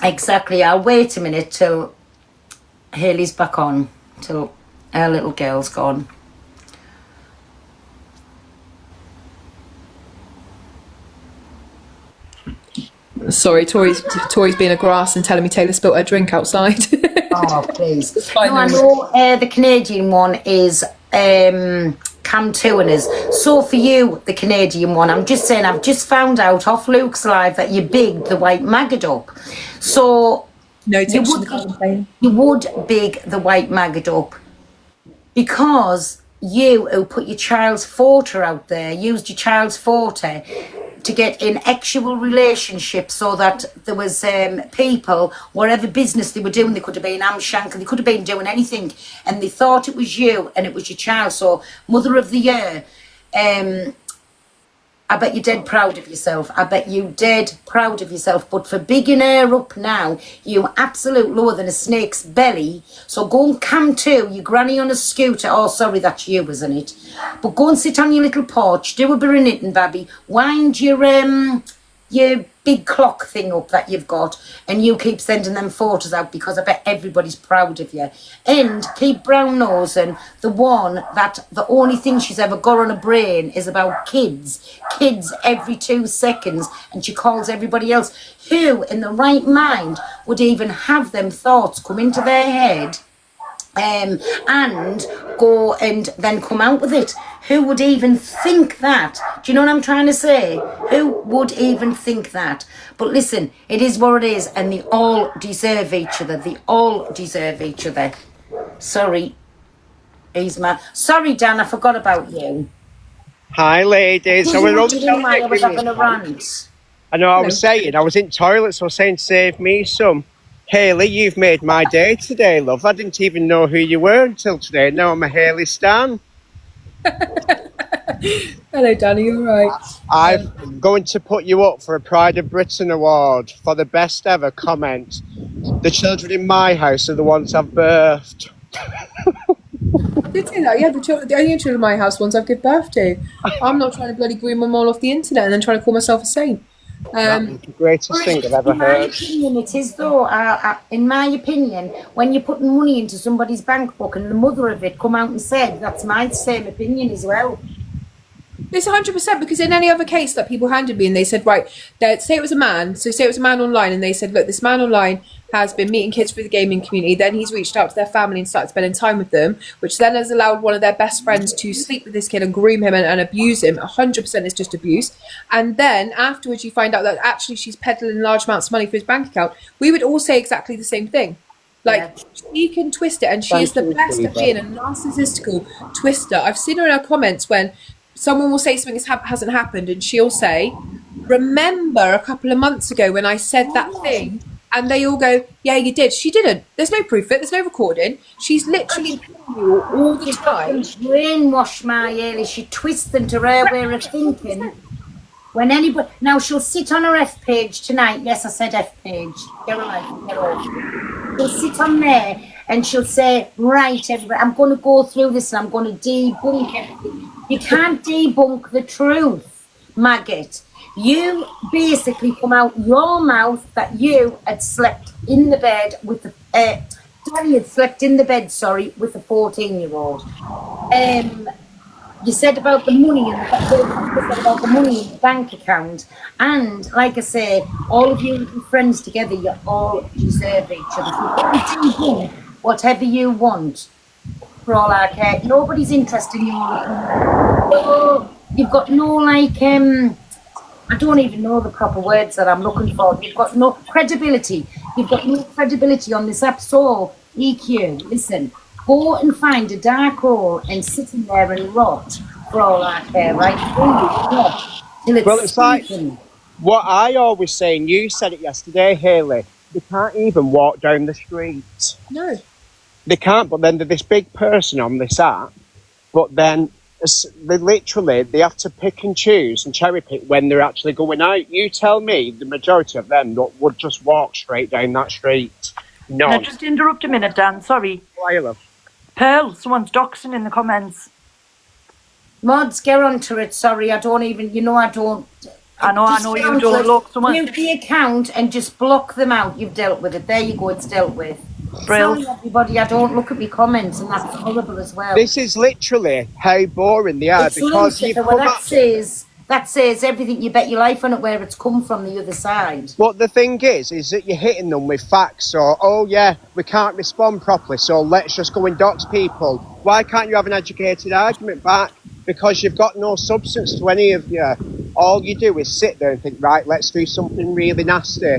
Exactly. I'll wait a minute till Hayley's back on, till our little girl's gone. Sorry, Tori's being a grass and telling me Taylor spilt her drink outside. Oh, please. It's fine, No, I know the Canadian one is Cam Turners. So for you, the Canadian one, I'm just saying, I've just found out off Luke's live that you bigged the white maggot up. So No, you would big the white maggot up because you who put your child's photo out there, used your child's photo to get in actual relationships, so that there was people, whatever business they were doing, they could have been Amshank, they could have been doing anything, and they thought it was you and it was your child. So Mother of the Year, I bet you're dead proud of yourself. I bet you dead proud of yourself. But for bigging her up now, you absolute lower than a snake's belly. So go and come to your granny on a scooter. Oh, sorry, that's you, isn't it? But go and sit on your little porch, do a bit of knitting, baby. Wind your big clock thing up that you've got, and you keep sending them photos out, because I bet everybody's proud of you. And keep brown nosing the one that the only thing she's ever got on her brain is about kids every 2 seconds, and she calls everybody else. Who in the right mind would even have them thoughts come into their head and go and then come out with it? Who would even think that? Do you know what I'm trying to say? Who would even think that? But listen, it is what it is, and they all deserve each other. They all deserve each other. Sorry, sorry, Dan, I forgot about you. Hi, ladies. I was having a rant. I know, I was saying, I was in toilet, so I was saying, save me some. Hayley, you've made my day today, love. I didn't even know who you were until today. Now I'm a Hayley stan. Hello, Danny, you all right? I'm going to put you up for a Pride of Britain award for the best ever comment. The children in my house are the ones I've birthed. I did say that, yeah, the only children in my house ones I've given birth to. I'm not trying to bloody groom them all off the internet and then trying to call myself a saint. That's the greatest thing I've ever heard. It is though, in my opinion, when you're putting money into somebody's bank book and the mother of it come out and said, that's my same opinion as well. It's 100%, because in any other case that people handed me and they said, right, say it was a man, so say it was a man online, and they said, look, this man online has been meeting kids through the gaming community, then he's reached out to their family and started spending time with them, which then has allowed one of their best friends to sleep with this kid and groom him and abuse him. 100% is just abuse. And then afterwards you find out that actually she's peddling large amounts of money for his bank account. We would all say exactly the same thing. Like, she can twist it, and she is the best at being a narcissistical twister. I've seen her in her comments when someone will say something hasn't happened, and she'll say, remember a couple of months ago when I said that thing? And they all go, yeah, you did. She didn't. There's no proof of it. There's no recording. She's literally you all the time. Brainwash my Hayley. She twists into her way of thinking. When anybody... Now, she'll sit on her F page tonight. Yes, I said F page. Get her life. Get her. She'll sit on there and she'll say, right, everybody, I'm going to go through this and I'm going to debunk everything. You can't debunk the truth, maggot. You basically come out your mouth that you had slept in the bed with the Danny had slept in the bed, with a 14-year-old. You said about the money about the money in the bank account, and like I say, all of you little friends together, you all deserve each other. You do whatever you want. For all I care, nobody's interested in you. You've got no I don't even know the proper words that I'm looking for. You've got no credibility. You've got no credibility on this app. So, EQ, listen, go and find a dark hole and sit in there and rot for all I care, right? Well, it's like what I always say, and you said it yesterday, Hayley, they can't even walk down the street. No. They can't, but then they're this big person on this app, but then they have to pick and choose and cherry pick when they're actually going out. You tell me the majority of them would just walk straight down that street. No. Now, just interrupt a minute, Dan. Sorry. Why, love? Pearl, someone's doxing in the comments. Mods, get onto it. Sorry, I don't even, I don't I know you don't look someone. Mute the account and just block them out. You've dealt with it. There you go. It's dealt with. Brill. Sorry, everybody. I don't look at my comments, and that's horrible as well. This is literally how boring they are It's because you've Lucifer. Well, come that says everything. You bet your life on it where it's come from the other side. But the thing is that you're hitting them with facts. Or, oh yeah, we can't respond properly, so let's just go and dox people. Why can't you have an educated argument back? Because you've got no substance to any of you. All you do is sit there and think, right, let's do something really nasty.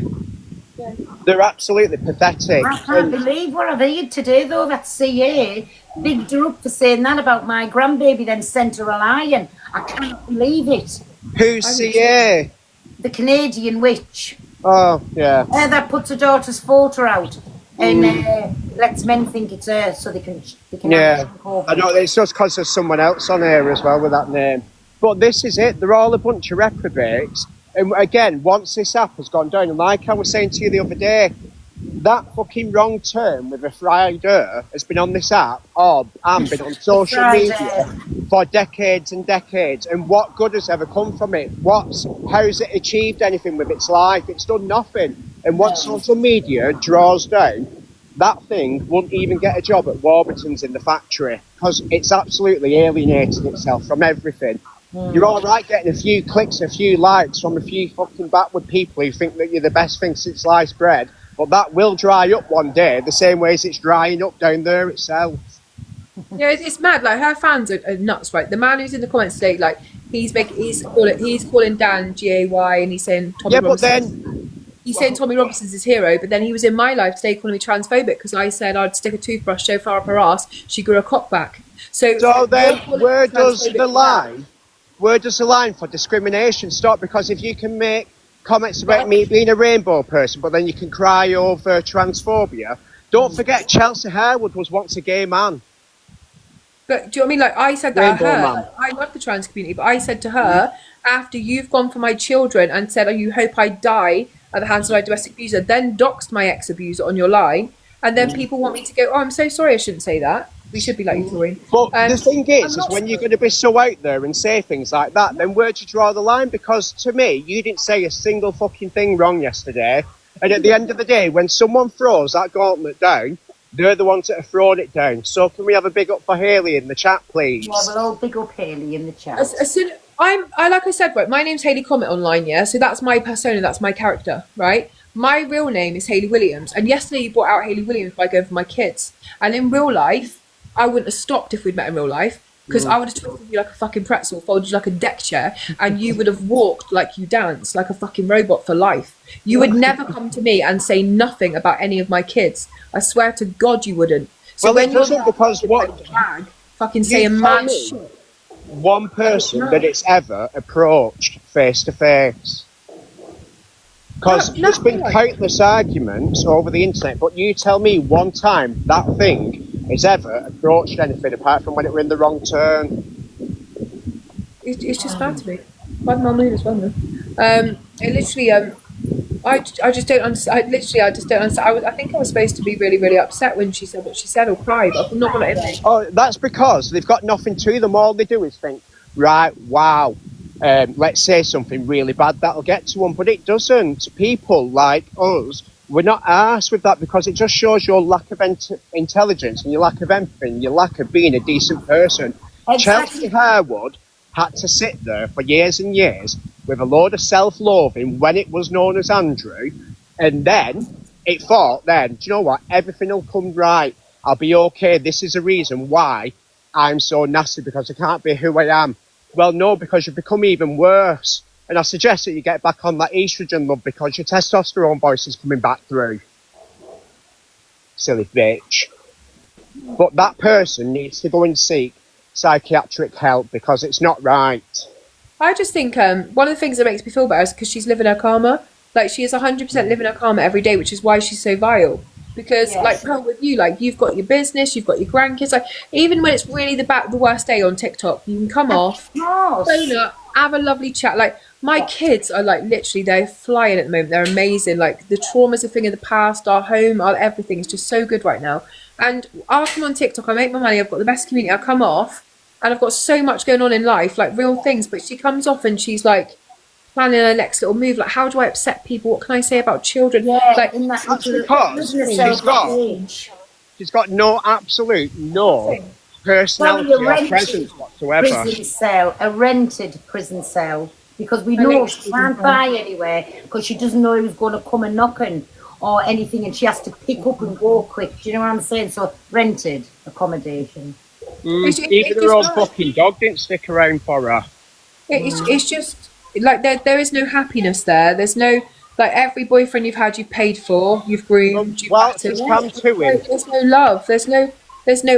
Yeah. They're absolutely pathetic. I can't believe what I've heard today, though. That CA bigged her up for saying that about my grandbaby, then sent her a lion. I can't believe it. Who's CA? The Canadian witch. Oh, yeah. That puts her daughter's photo out and lets men think it's her, so they can Yeah, have her I know, it's just because there's someone else on here as well with that name. But this is it, they're all a bunch of reprobates. And again, once this app has gone down, and like I was saying to you the other day, that fucking wrong term with a Friday has been on this app and been on social media for decades and decades. And what good has ever come from it? How's it achieved anything with its life? It's done nothing. And once social media draws down, that thing won't even get a job at Warburton's in the factory because it's absolutely alienated itself from everything. You're all right getting a few clicks, a few likes from a few fucking backward people who think that you're the best thing since sliced bread, but that will dry up one day the same way as it's drying up down there itself. Yeah, it's mad. Like, her fans are nuts, right? The man who's in the comments today, like, he's calling Dan GAY, and he's saying Tommy Robinson. He's saying Tommy Robinson's his hero, but then he was in my life today calling me transphobic because I said I'd stick a toothbrush so far up her ass she grew a cock back. So then, where does the line for discrimination stop? Because if you can make comments about me being a rainbow person, but then you can cry over transphobia, don't forget Chelsea Harewood was once a gay man. But do you know what I mean? Like, I said that to Rainbow her. man. I love the trans community, but I said to her, after you've gone for my children and said, oh, you hope I die at the hands of my domestic abuser, then doxed my ex-abuser on your line, and then people want me to go, oh, I'm so sorry, I shouldn't say that. We should be like you, Doreen. But the thing is when you're going to be so out there and say things like that, then where'd you draw the line? Because to me, you didn't say a single fucking thing wrong yesterday. And at the end of the day, when someone throws that gauntlet down, they're the ones that have thrown it down. So can we have a big up for Hayley in the chat, please? Yeah, we'll all big up Hayley in the chat. As soon, like I said, right, my name's Hayley Comet online, yeah? So that's my persona, that's my character, right? My real name is Hayley Williams. And yesterday you brought out Hayley Williams by going for my kids. And in real life, I wouldn't have stopped if we'd met in real life because I would have twisted you like a fucking pretzel, folded you like a deck chair, and you would have walked like you danced, like a fucking robot for life. You would never come to me and say nothing about any of my kids. I swear to God you wouldn't. So Well, when it doesn't because what... fucking saying mad shit. One person that it's ever approached face to face. Because there's been countless arguments over the internet, but you tell me one time that thing has ever approached anything apart from when it were in the wrong turn. It's just bad to me. My mum knew as well, though. It literally, I just don't understand. I just don't understand. I think I was supposed to be really, really upset when she said what she said or cry, but I'm not going to. Oh, that's because they've got nothing to them. All they do is think, right, wow, let's say something really bad that'll get to them, but it doesn't. People like us, we're not arsed with that because it just shows your lack of intelligence and your lack of empathy and your lack of being a decent person. Exactly. Chelsea Harewood had to sit there for years and years with a load of self-loathing when it was known as Andrew, and then it thought, then, do you know what, everything will come right, I'll be okay, this is a reason why I'm so nasty because I can't be who I am. Well, no, because you've become even worse. And I suggest that you get back on that estrogen, love, because your testosterone voice is coming back through. Silly bitch. But that person needs to go and seek psychiatric help because it's not right. I just think one of the things that makes me feel better is because she's living her karma. Like, she is 100% living her karma every day, which is why she's so vile. Because, like, Pearl, with you, like, you've got your business, you've got your grandkids. Like, even when it's really the worst day on TikTok, you can come off, phone up, have a lovely chat. Like, my kids are, like, literally, they're flying at the moment. They're amazing. Like, the trauma's a thing of the past, our home, everything is just so good right now. And I'll come on TikTok, I make my money, I've got the best community, I come off, and I've got so much going on in life, like, real things. But she comes off and she's like, planning her next little move. Like, how do I upset people? What can I say about children? Yeah, Like, in that That's little because she's got no personality or presence whatsoever. prison cell, a rented prison cell, because we know she can't buy anywhere because she doesn't know who's going to come and knocking or anything, and she has to pick up and go quick. Do you know what I'm saying? So rented accommodation. Even her own fucking dog didn't stick around for her. It's just like there is no happiness there. There's no, like, every boyfriend you've had, you've paid for, you've groomed, you've battered. It's come to it. There's no love. There's no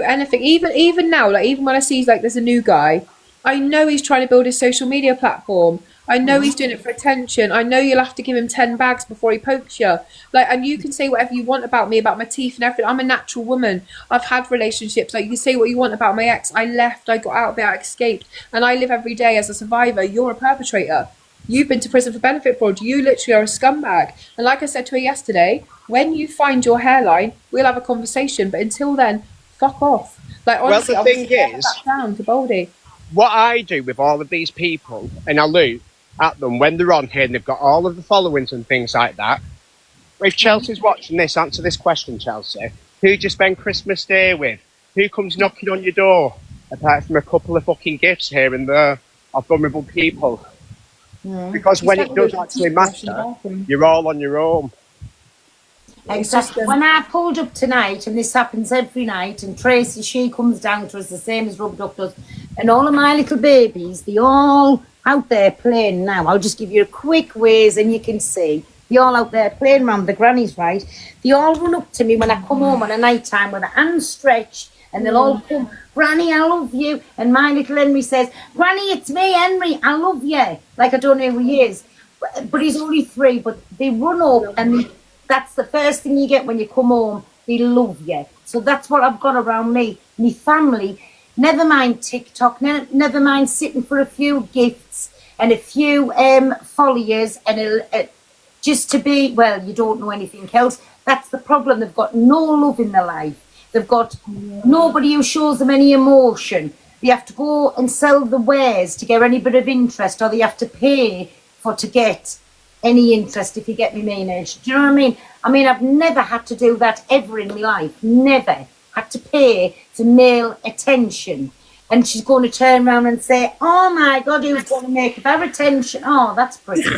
anything. Even now, like, even when I see, like, there's a new guy, I know he's trying to build his social media platform. I know he's doing it for attention. I know you'll have to give him 10 bags before he pokes you. Like, and you can say whatever you want about me, about my teeth and everything. I'm a natural woman. I've had relationships. Like, you can say what you want about my ex. I left. I got out of it. I escaped. And I live every day as a survivor. You're a perpetrator. You've been to prison for benefit fraud. You literally are a scumbag. And like I said to her yesterday, when you find your hairline, we'll have a conversation. But until then, fuck off. Like, honestly, well, the thing is, back down to Baldy. What I do with all of these people, and I look at them when they're on here and they've got all of the followings and things like that. If Chelsea's watching this, answer this question, Chelsea. Who do you spend Christmas Day with? Who comes knocking on your door? Apart from a couple of fucking gifts here and there of vulnerable people. Because when it does actually matter, you're all on your own. Exactly. When I pulled up tonight, and this happens every night, and Tracy, she comes down to us the same as Rub Duck does, and all of my little babies, they all out there playing now. I'll just give you a quick whiz and you can see. They all out there playing around the grannies, right? They all run up to me when I come home on a night time with their hands stretched, and they'll all come, Granny, I love you. And my little Henry says, Granny, it's me, Henry, I love you. Like, I don't know who he is. But he's only 3, but they run up, and that's the first thing you get when you come home. They love you. So that's what I've got around me. My family, never mind TikTok, never mind sitting for a few gifts and a few followers and just to be, well, you don't know anything else. That's the problem. They've got no love in their life. They've got nobody who shows them any emotion. They have to go and sell the wares to get any bit of interest, or they have to pay to get any interest, if you get me meanish. Do you know what I mean? I mean, I've never had to do that ever in my life. Never had to pay for male attention. And she's going to turn around and say, oh my God, who's going to make their attention? Oh, that's pretty.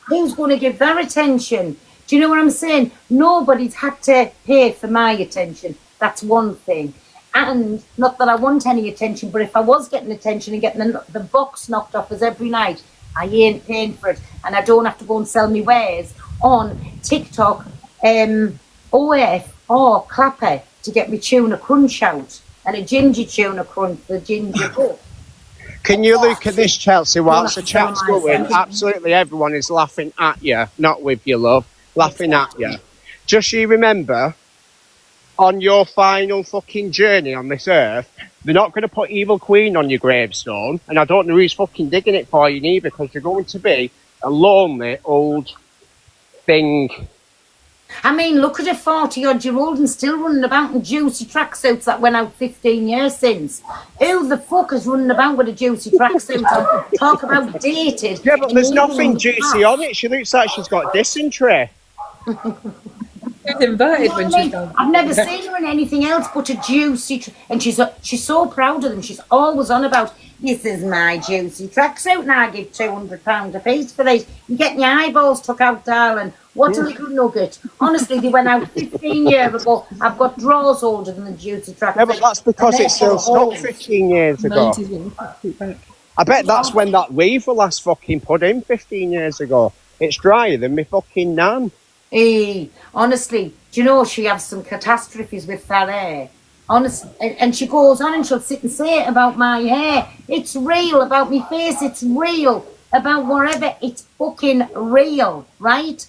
Who's going to give their attention? Do you know what I'm saying? Nobody's had to pay for my attention. That's one thing. And not that I want any attention, but if I was getting attention and getting the box knocked off us every night, I ain't paying for it. And I don't have to go and sell me wares on TikTok, OF or Clapper to get me tuna crunch out. And a ginger tuna crunch, the ginger book. Can you look at this, Chelsea, whilst the chat's going? Absolutely everyone is laughing at you, not with you, love. Laughing at you. Just you remember, on your final fucking journey on this earth, they're not going to put Evil Queen on your gravestone, and I don't know who's fucking digging it for you neither, because you're going to be a lonely old thing. I mean, look at a 40-odd-year-old and still running about in juicy tracksuits that went out 15 years since. Who the fuck is running about with a juicy tracksuit? Talk about dated. Yeah, but there's nothing juicy on it. She looks like she's got dysentery. Inverted when she's done. I've never seen her in anything else but a juicy, and she's so proud of them. She's always on about, this is my juicy tracksuit, and I give £200 a piece for these. You're getting your eyeballs took out, darling. What a little nugget. Honestly, they went out 15 years ago. I've got drawers older than the juicy tracksuit. Yeah, but that's because it's still stuck 15 years ago. I bet that's when that weave was last fucking put in 15 years ago. It's drier than me fucking nan. Hey, honestly, do you know she has some catastrophes with that hair? Honestly, and she goes on and she'll sit and say it about my hair. It's real about my face. It's real about whatever. It's fucking real, right?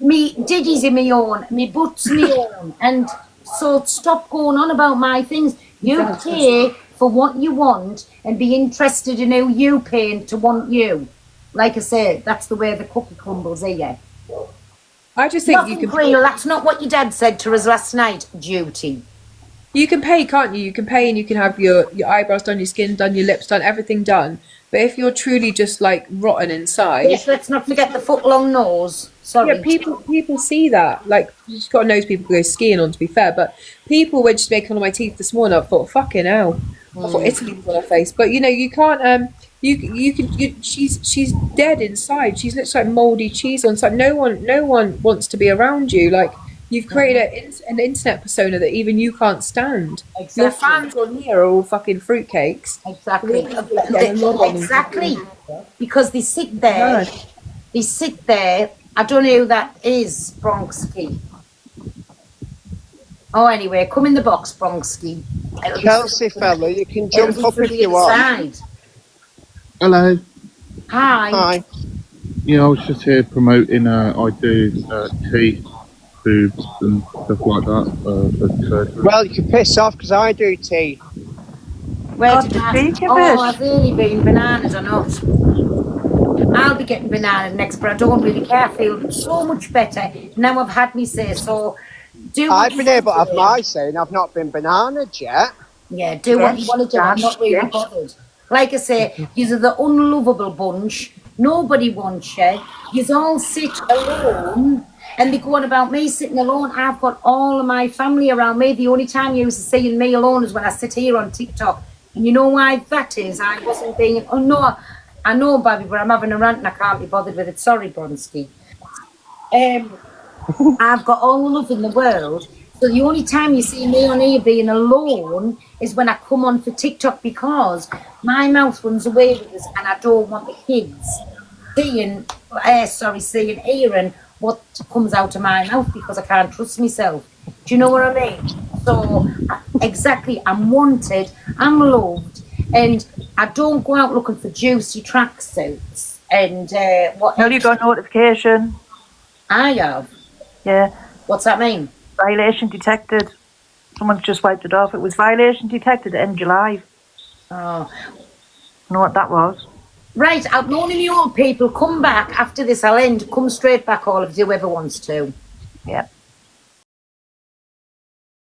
Me diddies in me own, me butts me own, and so stop going on about my things. You pay for what you want and be interested in who you paying to want you. Like I said, that's the way the cookie crumbles here. I just think Nothing real. That's not what your dad said to us last night. Duty. You can pay, can't you? You can pay and you can have your eyebrows done, your skin done, your lips done, everything done. But if you're truly just like rotten inside, Yes, let's not forget the foot long nose. Sorry. yeah, people see that. Like, you just got to know people go skiing on, to be fair. But people were just making all my teeth this morning. I thought, fucking hell. I thought Italy was on her face. But you know, you can't. She's dead inside. She looks like mouldy cheese on side. No one wants to be around you. Like, you've created an internet persona that even you can't stand. Exactly. Your fans on here are all fucking fruitcakes. Exactly. Yeah, Exactly. Because they sit there. God. They sit there. I don't know who that is, Bronxky. Oh, anyway, come in the box, Bronxky. Chelsea fella, you can jump up if you want. Hello. Hi. Hi. Yeah, I was just here promoting. I do teeth, boobs, and stuff like that for surgery. Well, you can piss off because I do teeth. Where Got did to I? speak of Oh, it. I've really been bananas or not. I'll be getting banana next, but I don't really care. I feel so much better now. I've had me say so. Do what I've you been able to want have do. my say, and I've not been bananaed yet. Yeah, do what you want to do. I'm not really Yes. bothered. Like I say, you're the unlovable bunch. Nobody wants you. You all sit alone. And they go on about me sitting alone. I've got all of my family around me. The only time you're seeing me alone is when I sit here on TikTok. And you know why that is? I wasn't being... Oh, no, I know, Bobby, but I'm having a rant and I can't be bothered with it. Sorry, Bronski. I've got all the love in the world. So the only time you see me on here being alone is when I come on for TikTok, because my mouth runs away with us and I don't want the kids hearing what comes out of my mouth, because I can't trust myself. Do you know what I mean? So, exactly, I'm wanted, I'm loved, and I don't go out looking for juicy tracksuits and what... Well, you got a notification. I have. Yeah. What's that mean? Violation detected. Someone's just wiped it off. It was violation detected in July. Oh. You know what that was? Right, I've known you old people. Come back after this. I'll end. Come straight back, all of you, whoever wants to. Yeah.